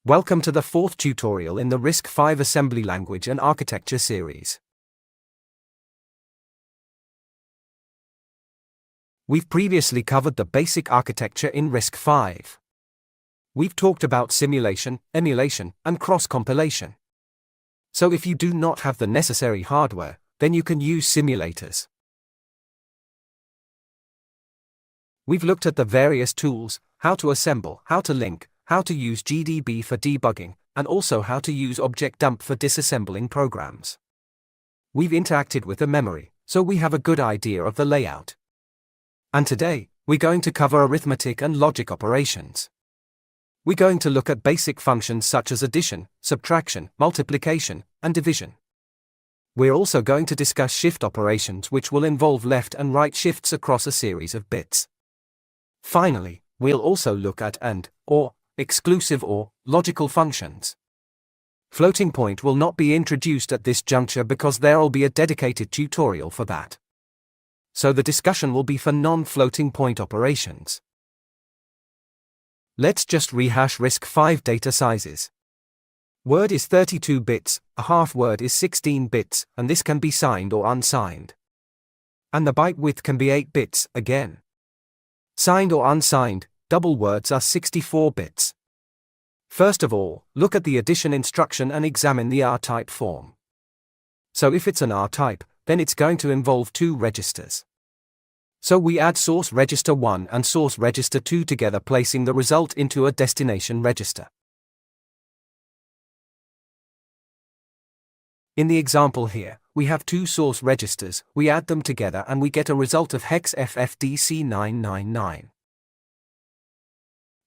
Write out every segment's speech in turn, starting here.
Welcome to the fourth tutorial in the RISC-V Assembly Language and Architecture series. We've previously covered the basic architecture in RISC-V. We've talked about simulation, emulation, and cross-compilation. So if you do not have the necessary hardware, then you can use simulators. We've looked at the various tools, how to assemble, how to link, how to use GDB for debugging, and also how to use object dump for disassembling programs. We've interacted with the memory, so we have a good idea of the layout. And today, we're going to cover arithmetic and logic operations. We're going to look at basic functions such as addition, subtraction, multiplication, and division. We're also going to discuss shift operations, which will involve left and right shifts across a series of bits. Finally, we'll also look at AND, OR, exclusive OR, logical functions. Floating point will not be introduced at this juncture because there'll be a dedicated tutorial for that. So the discussion will be for non-floating point operations. Let's just rehash RISC-V data sizes. Word is 32 bits, a half word is 16 bits, and this can be signed or unsigned. And the byte width can be 8 bits, again. Signed or unsigned, double words are 64 bits. First of all, look at the addition instruction and examine the R-type form. So if it's an R-type, then it's going to involve two registers. So we add source register 1 and source register 2 together, placing the result into a destination register. In the example here, we have two source registers, we add them together and we get a result of hex FFDC999.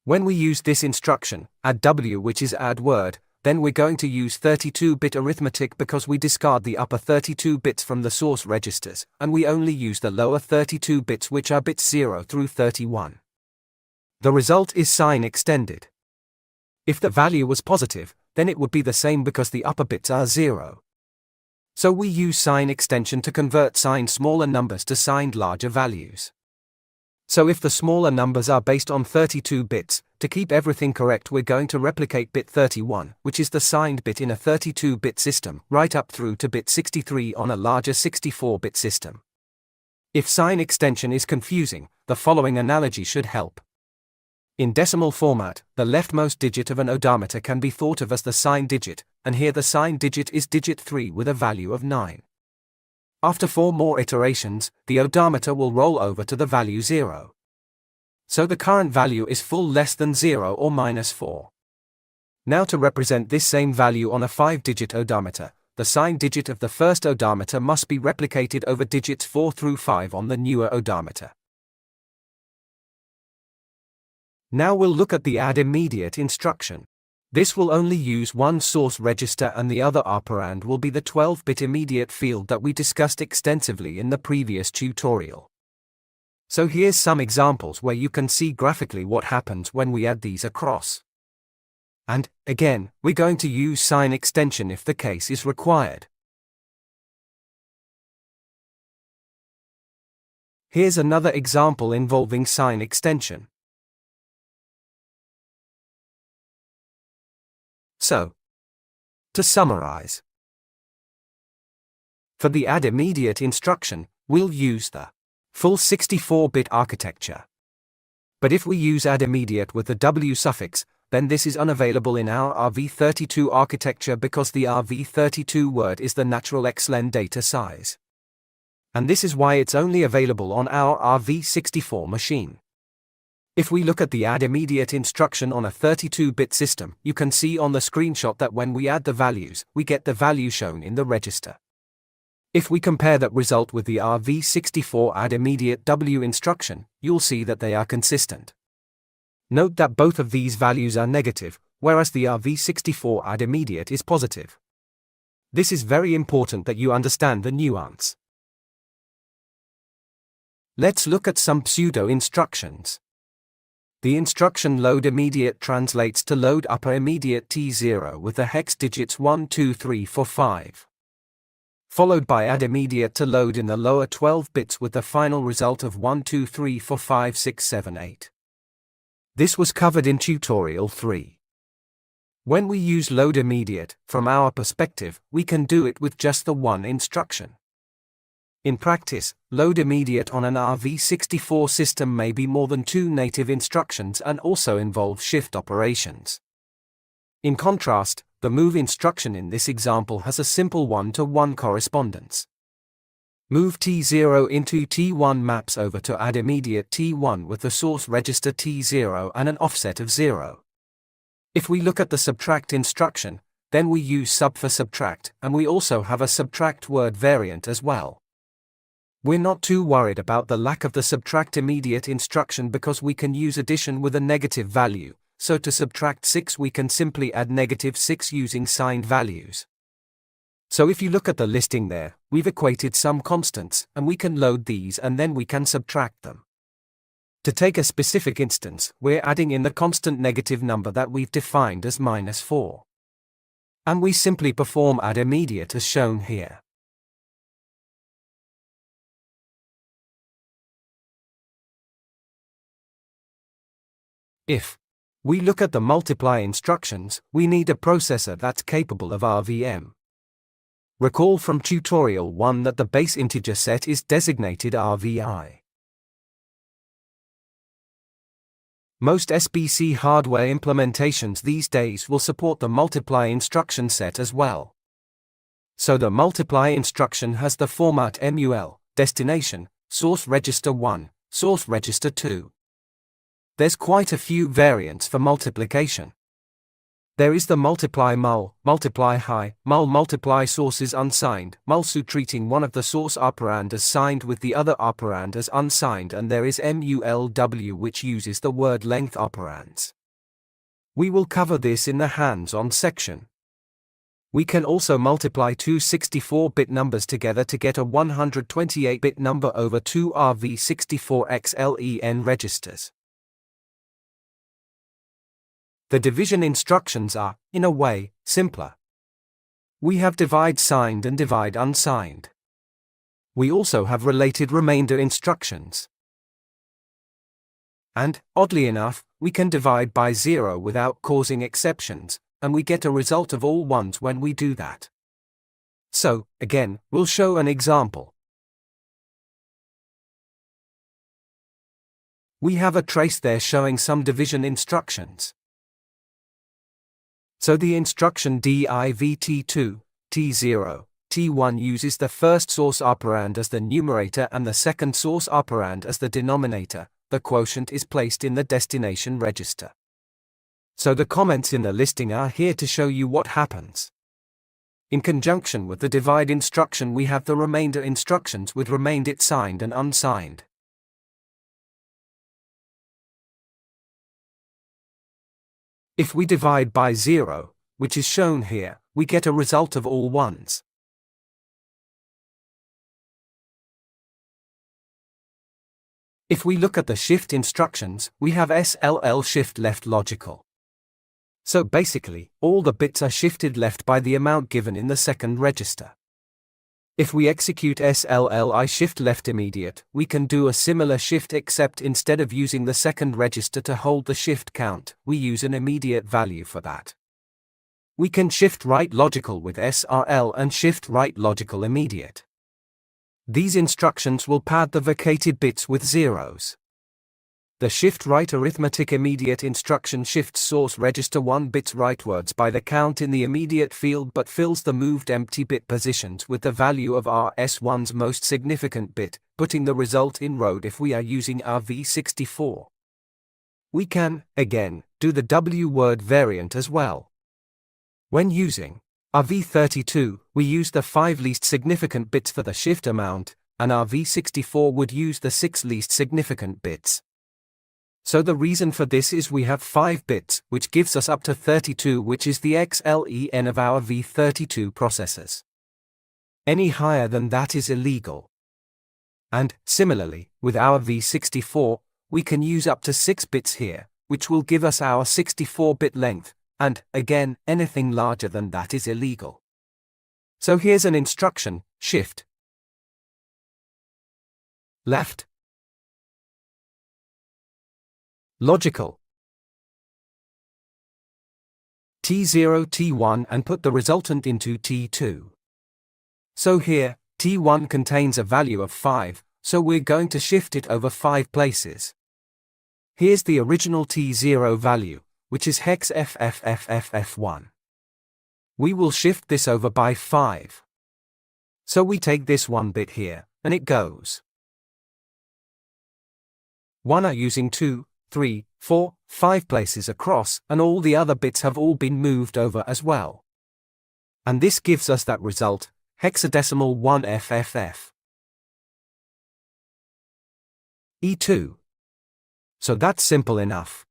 When we use this instruction, add W, which is add word, then we're going to use 32-bit arithmetic because we discard the upper 32 bits from the source registers, and we only use the lower 32 bits, which are bits 0 through 31. The result is sign extended. If the value was positive, then it would be the same because the upper bits are 0. So we use sign extension to convert signed smaller numbers to signed larger values. So if the smaller numbers are based on 32 bits, to keep everything correct we're going to replicate bit 31, which is the signed bit in a 32-bit system, right up through to bit 63 on a larger 64-bit system. If sign extension is confusing, the following analogy should help. In decimal format, the leftmost digit of an odometer can be thought of as the sign digit, and here the sign digit is digit 3 with a value of 9. After 4 more iterations, the odometer will roll over to the value 0. So the current value is full less than 0 or minus 4. Now to represent this same value on a 5-digit odometer, the sign digit of the first odometer must be replicated over digits 4 through 5 on the newer odometer. Now we'll look at the add immediate instruction. This will only use one source register and the other operand will be the 12-bit immediate field that we discussed extensively in the previous tutorial. So here's some examples where you can see graphically what happens when we add these across. And, again, we're going to use sign extension if the case is required. Here's another example involving sign extension. So, to summarize, for the add immediate instruction, we'll use the full 64-bit architecture. But if we use add immediate with the W suffix, then this is unavailable in our RV32 architecture because the RV32 word is the natural XLEN data size. And this is why it's only available on our RV64 machine. If we look at the add immediate instruction on a 32-bit system, you can see on the screenshot that when we add the values, we get the value shown in the register. If we compare that result with the RV64 add immediate W instruction, you'll see that they are consistent. Note that both of these values are negative, whereas the RV64 add immediate is positive. This is very important that you understand the nuance. Let's look at some pseudo instructions. The instruction load immediate translates to load upper immediate T0 with the hex digits 1, 2, 3, 4, 5. Followed by add immediate to load in the lower 12 bits with the final result of 1, 2, 3, 4, 5, 6, 7, 8. This was covered in tutorial 3. When we use load immediate, from our perspective, we can do it with just the one instruction. In practice, load immediate on an RV64 system may be more than 2 native instructions and also involve shift operations. In contrast, the move instruction in this example has a simple 1-to-1 correspondence. Move T0 into T1 maps over to add immediate T1 with the source register T0 and an offset of 0. If we look at the subtract instruction, then we use sub for subtract, and we also have a subtract word variant as well. We're not too worried about the lack of the subtract immediate instruction because we can use addition with a negative value, so to subtract 6 we can simply add -6 using signed values. So if you look at the listing there, we've equated some constants, and we can load these and then we can subtract them. To take a specific instance, we're adding in the constant negative number that we've defined as -4. And we simply perform add immediate as shown here. If we look at the multiply instructions, we need a processor that's capable of RVM. Recall from tutorial 1 that the base integer set is designated RVI. Most SBC hardware implementations these days will support the multiply instruction set as well. So the multiply instruction has the format MUL, destination, source register 1, source register 2. There's quite a few variants for multiplication. There is the multiply mul, multiply high, mul multiply sources unsigned, mulsu treating one of the source operand as signed with the other operand as unsigned, and there is mulw which uses the word length operands. We will cover this in the hands-on section. We can also multiply two 64-bit numbers together to get a 128-bit number over two RV64XLEN registers. The division instructions are, in a way, simpler. We have divide signed and divide unsigned. We also have related remainder instructions. And, oddly enough, we can divide by 0 without causing exceptions, and we get a result of all ones when we do that. So, again, we'll show an example. We have a trace there showing some division instructions. So the instruction divt2, t0, t1 uses the first source operand as the numerator and the second source operand as the denominator. The quotient is placed in the destination register. So the comments in the listing are here to show you what happens. In conjunction with the divide instruction, we have the remainder instructions with remainder signed and unsigned. If we divide by 0, which is shown here, we get a result of all ones. If we look at the shift instructions, we have SLL shift left logical. So basically, all the bits are shifted left by the amount given in the second register. If we execute SLLI shift left immediate, we can do a similar shift, except instead of using the second register to hold the shift count, we use an immediate value for that. We can shift right logical with SRL and shift right logical immediate. These instructions will pad the vacated bits with zeros. The shift right arithmetic immediate instruction shifts source register 1 bits rightwards by the count in the immediate field, but fills the moved empty bit positions with the value of RS1's most significant bit, putting the result in road if we are using RV64. We can, again, do the W word variant as well. When using RV32, we use the 5 least significant bits for the shift amount, and RV64 would use the 6 least significant bits. So the reason for this is we have 5 bits, which gives us up to 32, which is the XLEN of our V32 processors. Any higher than that is illegal. And, similarly, with our V64, we can use up to 6 bits here, which will give us our 64-bit length, and, again, anything larger than that is illegal. So here's an instruction: shift left logical T0, T1 and put the resultant into T2. So here, T1 contains a value of 5, so we're going to shift it over 5 places. Here's the original T0 value, which is hex FFFFF1. We will shift this over by 5. So we take this one bit here, and it goes 1 are using 2, 3, 4, 5 places across, and all the other bits have all been moved over as well. And this gives us that result, hexadecimal 1FFF. E2. So that's simple enough.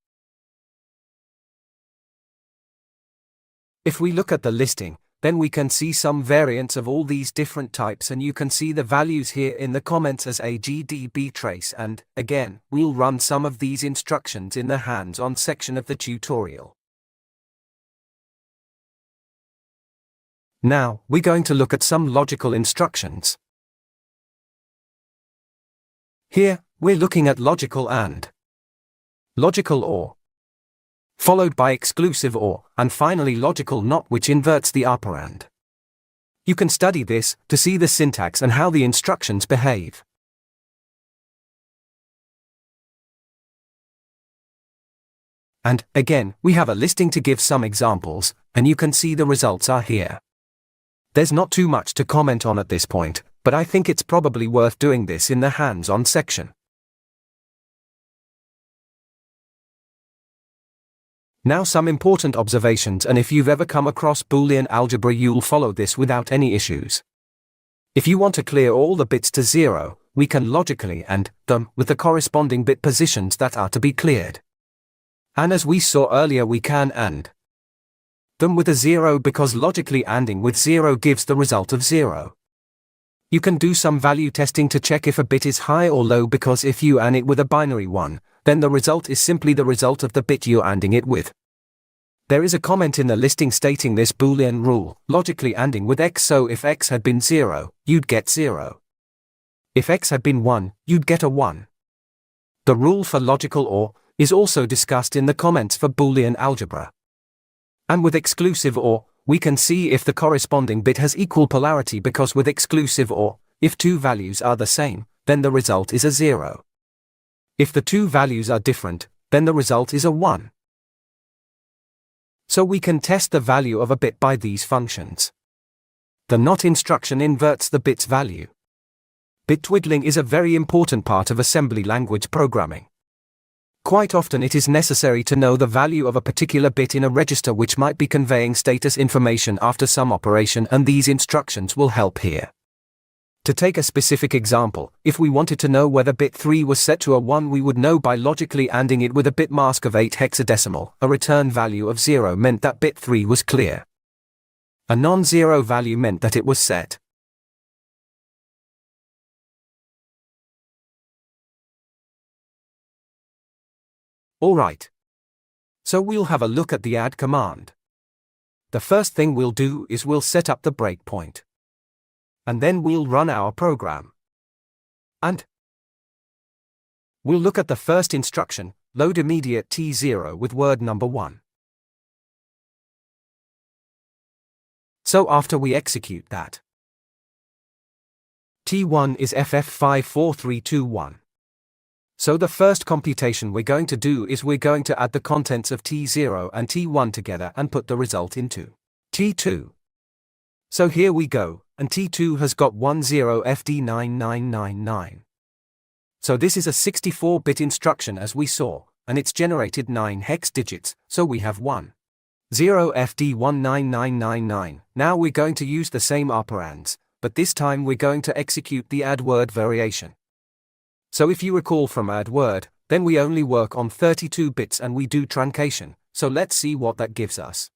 If we look at the listing, then we can see some variants of all these different types, and you can see the values here in the comments as a GDB trace, and, again, we'll run some of these instructions in the hands-on section of the tutorial. Now, we're going to look at some logical instructions. Here, we're looking at logical AND, logical OR, followed by exclusive OR, and finally logical NOT, which inverts the operand. You can study this to see the syntax and how the instructions behave. And, again, we have a listing to give some examples, and you can see the results are here. There's not too much to comment on at this point, but I think it's probably worth doing this in the hands-on section. Now some important observations, and if you've ever come across Boolean algebra you'll follow this without any issues. If you want to clear all the bits to 0, we can logically AND them with the corresponding bit positions that are to be cleared. And as we saw earlier, we can AND them with a 0 because logically ANDing with 0 gives the result of 0. You can do some value testing to check if a bit is high or low, because if you AND it with a binary 1, then the result is simply the result of the bit you're ANDing it with. There is a comment in the listing stating this Boolean rule, logically ANDing with x, so if x had been 0, you'd get 0. If x had been 1, you'd get a 1. The rule for logical OR is also discussed in the comments for Boolean algebra. And with exclusive OR, we can see if the corresponding bit has equal polarity, because with exclusive OR, if two values are the same, then the result is a 0. If the two values are different, then the result is a 1. So we can test the value of a bit by these functions. The NOT instruction inverts the bit's value. Bit twiddling is a very important part of assembly language programming. Quite often it is necessary to know the value of a particular bit in a register which might be conveying status information after some operation, and these instructions will help here. To take a specific example, if we wanted to know whether bit 3 was set to a 1, we would know by logically ANDing it with a bit mask of 8 hexadecimal. A return value of 0 meant that bit 3 was clear. A non-zero value meant that it was set. Alright. So we'll have a look at the add command. The first thing we'll do is we'll set up the breakpoint. And then we'll run our program. And we'll look at the first instruction, load immediate T0 with word number 1. So after we execute that, T1 is FF54321. So the first computation we're going to do is we're going to add the contents of T0 and T1 together and put the result into T2. So here we go, and T2 has got 10FD9999. So this is a 64-bit instruction as we saw, and it's generated 9 hex digits, so we have 10FD19999. Now we're going to use the same operands, but this time we're going to execute the add word variation. So if you recall from add word, then we only work on 32 bits and we do truncation, so let's see what that gives us.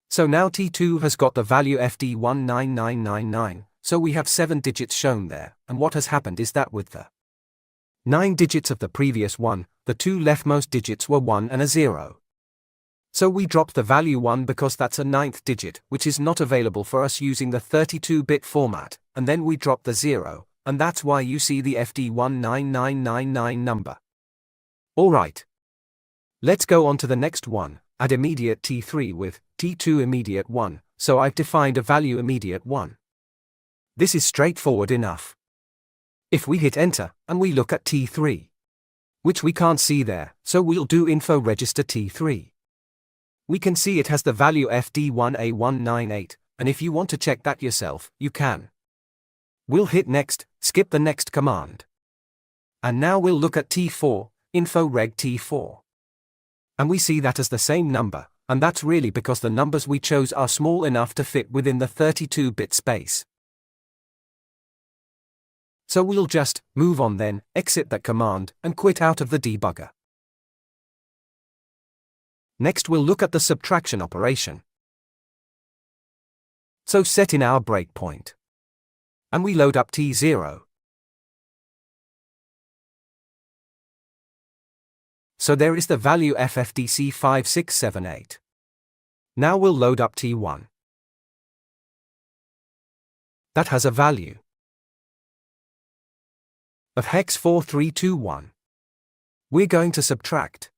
So now T2 has got the value FD19999, so we have 7 digits shown there, and what has happened is that with the 9 digits of the previous one, the 2 leftmost digits were 1 and a 0. So we dropped the value 1 because that's a 9th digit, which is not available for us using the 32-bit format, and then we drop the 0, and that's why you see the FD19999 number. Alright. Let's go on to the next one, add immediate T3 with T2 immediate 1, so I've defined a value immediate 1. This is straightforward enough. If we hit enter, and we look at T3, which we can't see there, so we'll do info register T3. We can see it has the value FD1A198, and if you want to check that yourself, you can. We'll hit next, skip the next command. And now we'll look at T4, info reg T4. And we see that as the same number, and that's really because the numbers we chose are small enough to fit within the 32-bit space. So we'll just move on then, exit that command, and quit out of the debugger. Next we'll look at the subtraction operation. So set in our breakpoint. And we load up T0. So there is the value FFDC5678. Now we'll load up T1. That has a value of hex 4321. We're going to subtract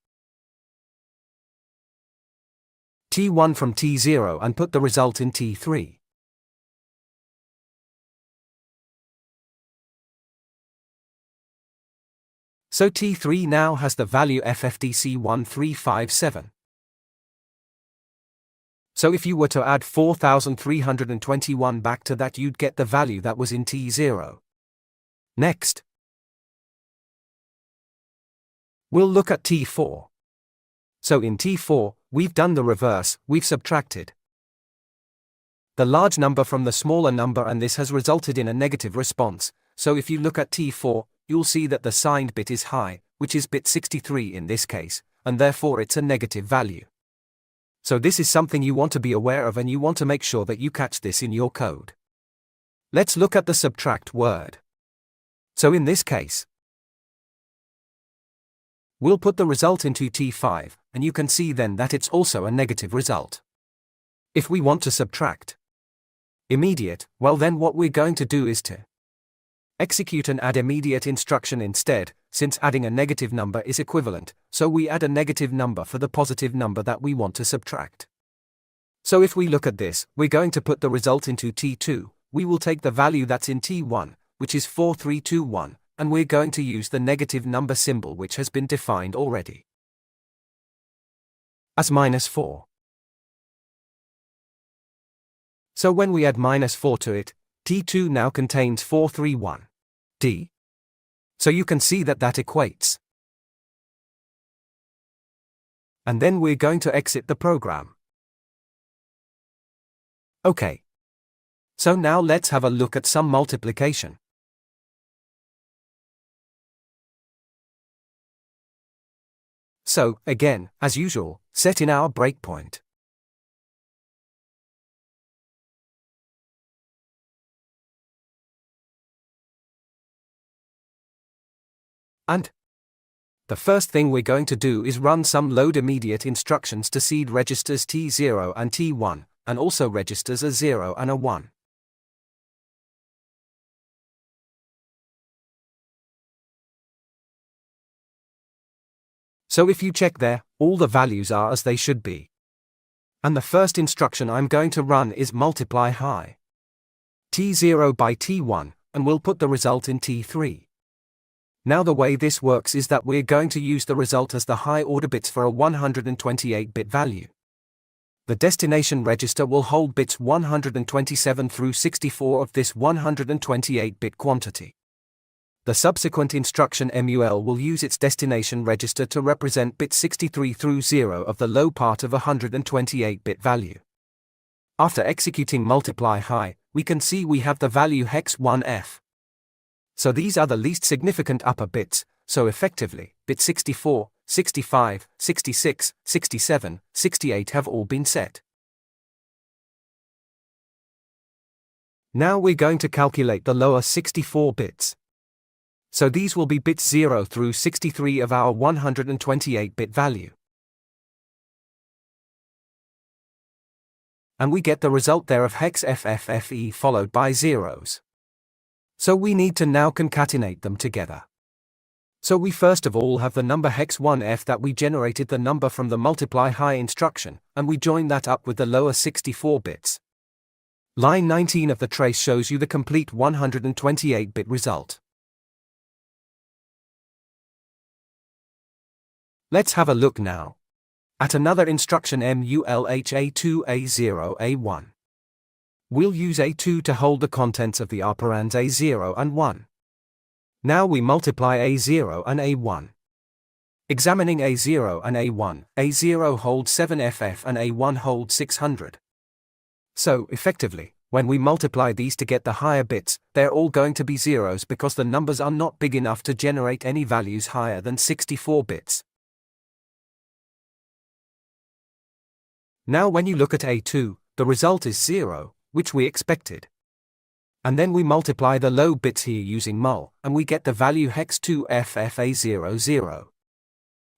T1 from T0 and put the result in T3. So T3 now has the value FFDC1357. So if you were to add 4321 back to that, you'd get the value that was in T0. Next, we'll look at T4. So in T4, we've done the reverse, we've subtracted the large number from the smaller number, and this has resulted in a negative response. So if you look at T4, you'll see that the signed bit is high, which is bit 63 in this case, and therefore it's a negative value. So this is something you want to be aware of, and you want to make sure that you catch this in your code. Let's look at the subtract word. So in this case, we'll put the result into T5, and you can see then that it's also a negative result. If we want to subtract immediate, well then what we're going to do is to execute an add immediate instruction instead, since adding a negative number is equivalent, so we add a negative number for the positive number that we want to subtract. So if we look at this, we're going to put the result into T2, we will take the value that's in T1, which is 4321, and we're going to use the negative number symbol which has been defined already as -4. So when we add -4 to it, T2 now contains 431D. So you can see that that equates. And then we're going to exit the program. Okay. So now let's have a look at some multiplication. So, again, as usual, set in our breakpoint. And the first thing we're going to do is run some load immediate instructions to seed registers T0 and T1, and also registers a 0 and a 1. So if you check there, all the values are as they should be. And the first instruction I'm going to run is multiply high T0 by T1, and we'll put the result in T3. Now the way this works is that we're going to use the result as the high order bits for a 128-bit value. The destination register will hold bits 127 through 64 of this 128-bit quantity. The subsequent instruction MUL will use its destination register to represent bit 63 through 0 of the low part of a 128-bit value. After executing multiply high, we can see we have the value hex 1F. So these are the least significant upper bits, so effectively, bit 64, 65, 66, 67, 68 have all been set. Now we're going to calculate the lower 64 bits. So these will be bits 0 through 63 of our 128-bit value. And we get the result there of hex FFFE followed by zeros. So we need to now concatenate them together. So we first of all have the number hex 1F that we generated the number from the multiply high instruction, and we join that up with the lower 64 bits. Line 19 of the trace shows you the complete 128-bit result. Let's have a look now at another instruction MULH-A2-A0-A1. We'll use A2 to hold the contents of the operands A0 and 1. Now we multiply A0 and A1. Examining A0 and A1, A0 holds 7FF and A1 holds 600. So, effectively, when we multiply these to get the higher bits, they're all going to be zeros because the numbers are not big enough to generate any values higher than 64 bits. Now when you look at A2, the result is 0, which we expected. And then we multiply the low bits here using mul, and we get the value hex 2FFA00.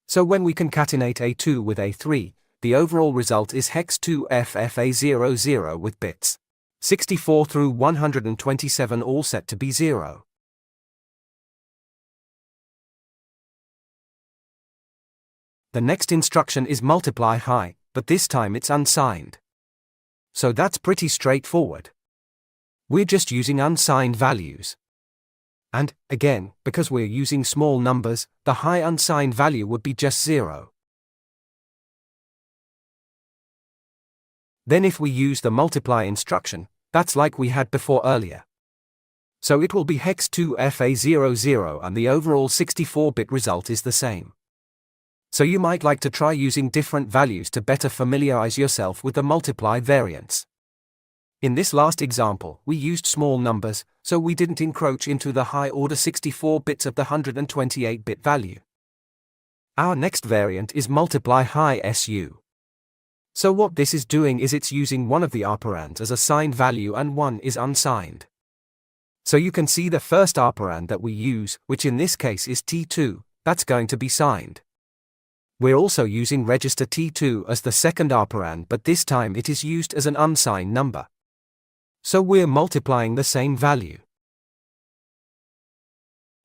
So when we concatenate A2 with A3, the overall result is hex 2FFA00 with bits 64 through 127 all set to be 0. The next instruction is multiply high, but this time it's unsigned. So that's pretty straightforward. We're just using unsigned values. And, again, because we're using small numbers, the high unsigned value would be just 0. Then if we use the multiply instruction, that's like we had before earlier. So it will be hex 2FA00 and the overall 64-bit result is the same. So you might like to try using different values to better familiarize yourself with the multiply variants. In this last example, we used small numbers, so we didn't encroach into the high-order 64 bits of the 128-bit value. Our next variant is multiply high SU. So what this is doing is it's using one of the operands as a signed value and one is unsigned. So you can see the first operand that we use, which in this case is T2, that's going to be signed. We're also using register T2 as the second operand, but this time it is used as an unsigned number. So we're multiplying the same value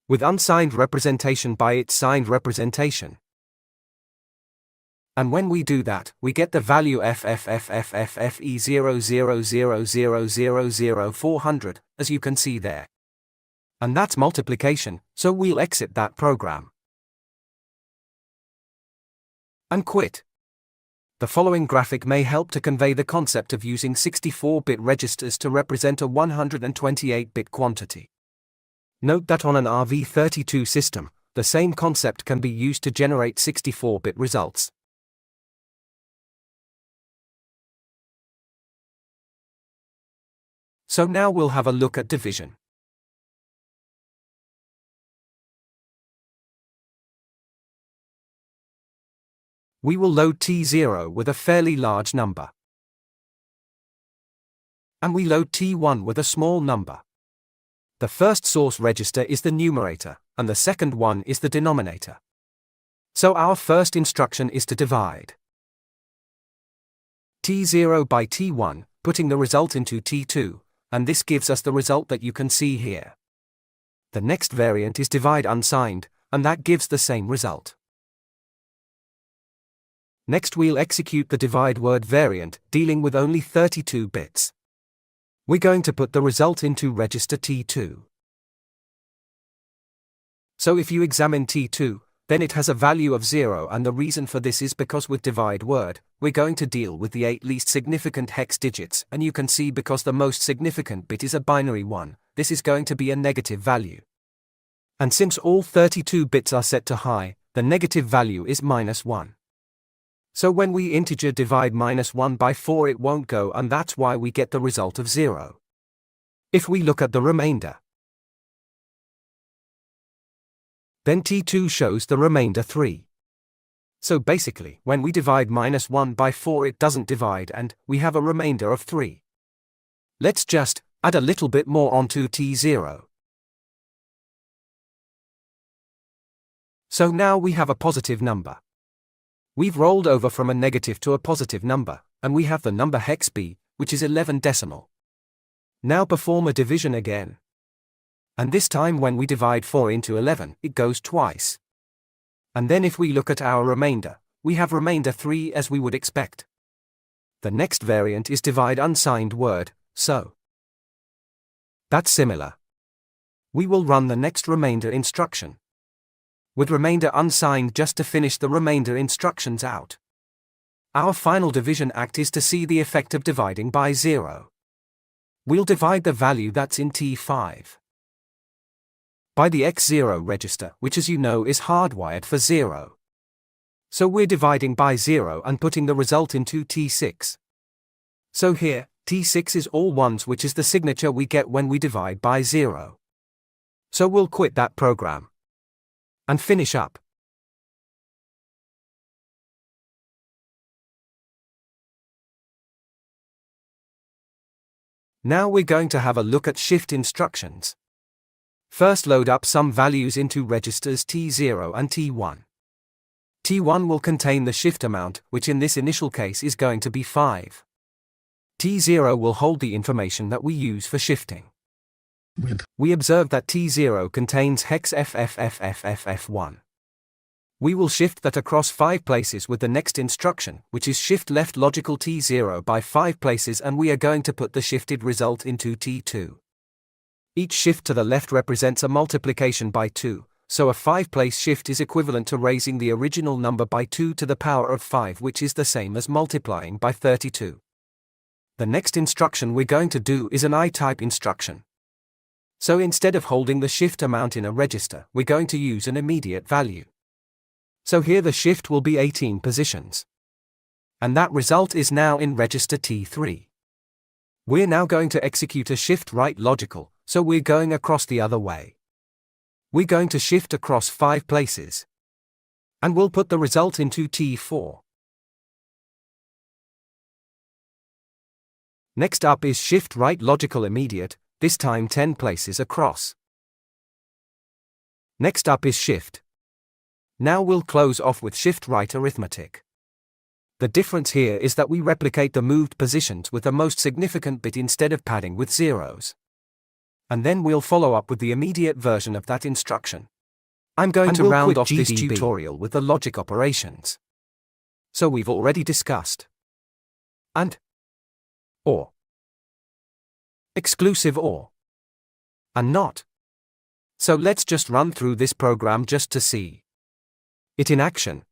with unsigned representation by its signed representation. And when we do that, we get the value FFFFFFE000000400, as you can see there. And that's multiplication, so we'll exit that program and quit. The following graphic may help to convey the concept of using 64-bit registers to represent a 128-bit quantity. Note that on an RV32 system, the same concept can be used to generate 64-bit results. So now we'll have a look at division. We will load T0 with a fairly large number. And we load T1 with a small number. The first source register is the numerator, and the second one is the denominator. So our first instruction is to divide T0 by T1, putting the result into T2, and this gives us the result that you can see here. The next variant is divide unsigned, and that gives the same result. Next we'll execute the divide word variant, dealing with only 32 bits. We're going to put the result into register T2. So if you examine T2, then it has a value of 0, and the reason for this is because with divide word, we're going to deal with the 8 least significant hex digits, and you can see because the most significant bit is a binary 1, this is going to be a negative value. And since all 32 bits are set to high, the negative value is -1. So when we integer divide -1 by 4 it won't go, and that's why we get the result of 0. If we look at the remainder, then T2 shows the remainder 3. So basically, when we divide -1 by 4 it doesn't divide and we have a remainder of 3. Let's just add a little bit more onto T0. So now we have a positive number. We've rolled over from a negative to a positive number, and we have the number hex B, which is 11 decimal. Now perform a division again. And this time when we divide 4 into 11, it goes twice. And then if we look at our remainder, we have remainder 3 as we would expect. The next variant is divide unsigned word, so that's similar. We will run the next remainder instruction with remainder unsigned just to finish the remainder instructions out. Our final division act is to see the effect of dividing by 0. We'll divide the value that's in T5 by the X0 register, which as you know is hardwired for 0. So we're dividing by 0 and putting the result into T6. So here, T6 is all ones, which is the signature we get when we divide by 0. So we'll quit that program and finish up. Now we're going to have a look at shift instructions. First, load up some values into registers T0 and T1. T1 will contain the shift amount, which in this initial case is going to be 5. T0 will hold the information that we use for shifting. We observe that T0 contains hex FFFFFF1. We will shift that across 5 places with the next instruction, which is shift left logical T0 by 5 places, and we are going to put the shifted result into T2. Each shift to the left represents a multiplication by 2, so a 5-place shift is equivalent to raising the original number by 2 to the power of 5, which is the same as multiplying by 32. The next instruction we're going to do is an I-type instruction. So instead of holding the shift amount in a register, we're going to use an immediate value. So here the shift will be 18 positions. And that result is now in register T3. We're now going to execute a shift right logical, so we're going across the other way. We're going to shift across 5 places. And we'll put the result into T4. Next up is shift right logical immediate, this time 10 places across. Next up is shift. Now we'll close off with shift right arithmetic. The difference here is that we replicate the moved positions with the most significant bit instead of padding with zeros. And then we'll follow up with the immediate version of that instruction. I'm going to round off this tutorial with the logic operations. So we've already discussed AND, OR, exclusive OR, and NOT. So let's just run through this program just to see it in action.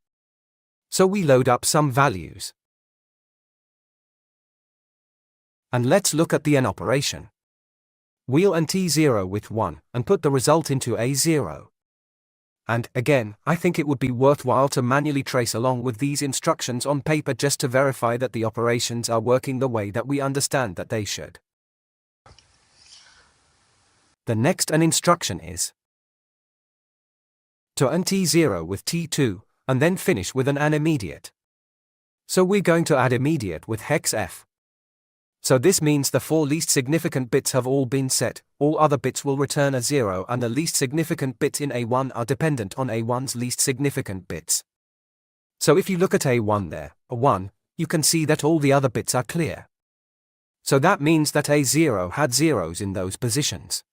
So we load up some values. And let's look at the AND operation. We'll AND T0 with 1, and put the result into A0. And, again, I think it would be worthwhile to manually trace along with these instructions on paper just to verify that the operations are working the way that we understand that they should. The next AND instruction is to AND T0 with T2, and then finish with an AND immediate. So we're going to add immediate with hex F. So this means the 4 least significant bits have all been set, all other bits will return a 0, and the least significant bits in A1 are dependent on A1's least significant bits. So if you look at A1 there, a 1, you can see that all the other bits are clear. So that means that A0 had zeros in those positions.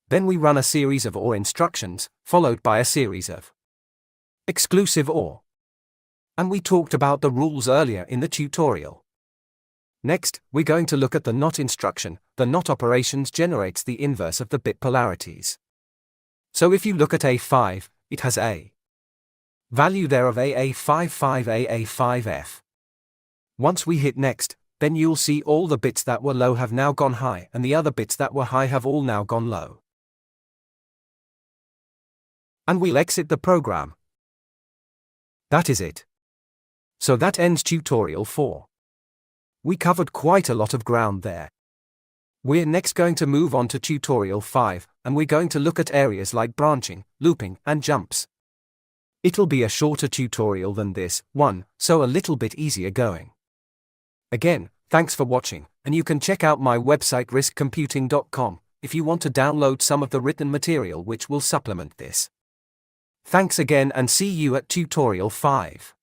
Then we run a series of OR instructions, followed by a series of exclusive OR. And we talked about the rules earlier in the tutorial. Next, we're going to look at the NOT instruction. The NOT operations generates the inverse of the bit polarities. So if you look at A5, it has a value there of AA55 AA5F. Once we hit next, then you'll see all the bits that were low have now gone high, and the other bits that were high have all now gone low. And we'll exit the program. That is it. So that ends tutorial 4. We covered quite a lot of ground there. We're next going to move on to tutorial 5, and we're going to look at areas like branching, looping, and jumps. It'll be a shorter tutorial than this one, so a little bit easier going. Again, thanks for watching, and you can check out my website RISC-Computing.com if you want to download some of the written material which will supplement this. Thanks again, and see you at tutorial 5.